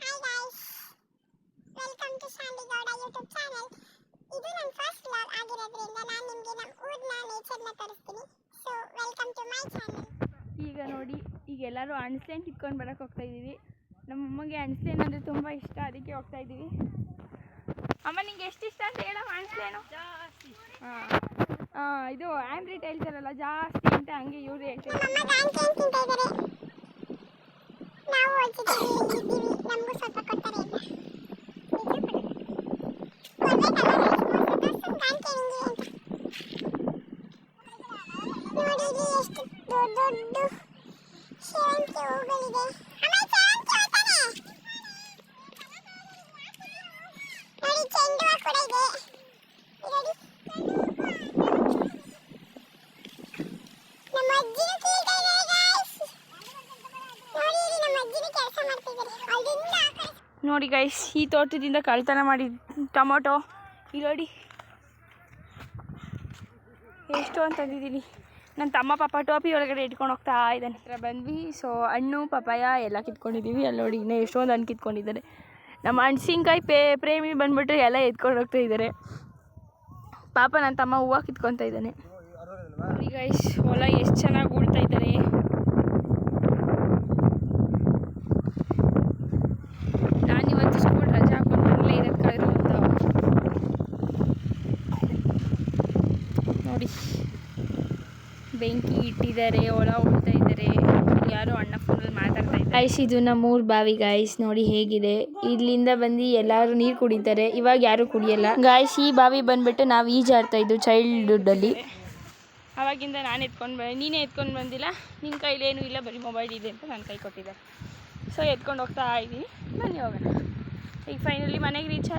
Hi guys, welcome to Shandigowda YouTube channel. ಇದು ನನ್ನ first vlog ಆಗಿರೋದ್ರಿಂದ ನಾನು ನಿಮಗೆ ನಮ್ಮ ಊರಿನ ನೇಚರ್ನ ತೋರಿಸ್ತೀನಿ. So welcome to my channel. ಈಗ ನೋಡಿ, ಈಗ ಎಲ್ಲರೂ ಅಣಸೆನ್ ಕಿತ್ಕೊಂಡು ಬರೋಕ್ಕೆ ಹೋಗ್ತಾ ಇದ್ದೀವಿ. ನಮ್ಮ ಅಮ್ಮಗೆ ಅಣಸೆನ್ ಅಂದರೆ ತುಂಬ ಇಷ್ಟ, ಅದಕ್ಕೆ ಹೋಗ್ತಾ ಇದ್ದೀವಿ. ಅಮ್ಮ ನಿಂಗೆ ಎಷ್ಟು ಇಷ್ಟ ಅಂತ ಹೇಳಮ್ಮ ಅಣಸೆನು? ಜಾಸ್ತಿ. ಇದು ಆ್ಯಂಬ್ರಿಟ್ ಹೇಳ್ತಾರಲ್ಲ ಜಾಸ್ತಿ ಅಂತ, ಹಂಗೆ ಇವರು ಹೇಳ್ತಾರೆ. ನಮಗೂ ಸ್ವಲ್ಪ ಕೊಡ್ತಾರೆ ಅಂತ ನೋಡಿ, ಇಲ್ಲಿ ಎಷ್ಟು ದೊಡ್ಡ ದೊಡ್ಡ ಸೇವಂತಿಗೆ ಹೂಗಳಿದೆ. ನೋಡಿ, ಚೆಂಡು ಹೂವು ಕೂಡ ಇದೆ. ನೋಡಿ, ನಮ್ಮ ಅಜ್ಜಿನೂ ಕೀಳ್ತಾ ಇದ್ದಾರೆ ಗೈಸ್. ನೋಡಿ, ಇಲ್ಲಿ ನಮ್ಮ ಅಜ್ಜಿನೂ ಕೆಲಸ ಮಾಡ್ತಿದ್ದಾರೆ. ಅಲ್ಲಿಂದ ನೋಡಿ ಗೈಸ್, ಈ ತೋಟದಿಂದ ಕಳ್ತನ ಮಾಡಿ ಟೊಮೊಟೊ ಇಲ್ಲಿ ನೋಡಿ ಎಷ್ಟು ಅಂತಂದಿದ್ದೀನಿ. ನನ್ನ ತಮ್ಮ ಪಾಪ ಟೋಪಿ ಒಳಗಡೆ ಇಟ್ಕೊಂಡು ಹೋಗ್ತಾ ಇದ್ದಾನೆ. ಹತ್ರ ಬಂದ್ವಿ. ಸೊ ಹಣ್ಣು ಪಪಾಯ ಎಲ್ಲ ಕಿತ್ಕೊಂಡಿದ್ದೀವಿ. ಅಲ್ಲಿ ನೋಡಿ ಇನ್ನೂ ಎಷ್ಟೊಂದು ಹಣ್ಣು ಕಿತ್ಕೊಂಡಿದ್ದಾರೆ. ನಮ್ಮ ಹಣ್ಸಿನ್ಕಾಯಿ ಪ್ರೇಮಿ ಬಂದುಬಿಟ್ಟು ಎಲ್ಲ ಎತ್ಕೊಂಡು ಹೋಗ್ತಾ ಇದ್ದಾರೆ. ಪಾಪ ನನ್ನ ತಮ್ಮ ಹೂವು ಕಿತ್ಕೊತಾ ಇದ್ದಾನೆ. ನೋಡಿ ಗೈಸ್, ಹೊಲ ಎಷ್ಟು ಚೆನ್ನಾಗಿ ಉಳ್ತಾ ಇದ್ದಾರೆ. ನಾನಿವತ್ತು ಸ್ಕೂಲ್ ರಜೆ ಹಾಕೊಂಡು ಮನೇಲೇ ಇರೋಕ್ಕಾಗಿರುವಂಥ ನೋಡಿ, ಬೆಂಕಿ ಇಟ್ಟಿದ್ದಾರೆ, ಹೊಲ ಉಳ್ತಾ ಇದ್ದಾರೆ. ಯಾರೋ ಅಣ್ಣ ಫೋನಲ್ಲಿ ಮಾತಾಡ್ತಾ ಇದ್ದಾರೆ. ಗೈಸ್, ಇದು ನಮ್ಮೂರು ಬಾವಿ ಗೈಸ್, ನೋಡಿ ಹೇಗಿದೆ. ಇಲ್ಲಿಂದ ಬಂದು ಎಲ್ಲರೂ ನೀರು ಕುಡಿತಾರೆ. ಇವಾಗ ಯಾರು ಕುಡಿಯಲ್ಲ ಗೈಸ್. ಈ ಬಾವಿ ಬಂದ್ಬಿಟ್ಟು ನಾವು ಈಜಾಡ್ತಾ ಇದ್ದು ಚೈಲ್ಡ್ಹುಡ್ಡಲ್ಲಿ. ಅವಾಗಿಂದ ನಾನು ನೀನೇ ಎತ್ಕೊಂಡು ಬಂದಿಲ್ಲ, ನಿನ್ನ ಕೈಲೇನೂ ಇಲ್ಲ, ಬರೀ ಮೊಬೈಲ್ ಇದೆ ಅಂತ ನನ್ನ ಕೈ ಕೊಟ್ಟಿದ್ದಾರೆ. ಸೊ ಎತ್ಕೊಂಡು ಹೋಗ್ತಾ ಇದ್ದೀವಿ. ಬನ್ನಿ ಹೋಗೋಣ. ಈಗ ಫೈನಲಿ ಮನೆಗೆ ರೀಚ್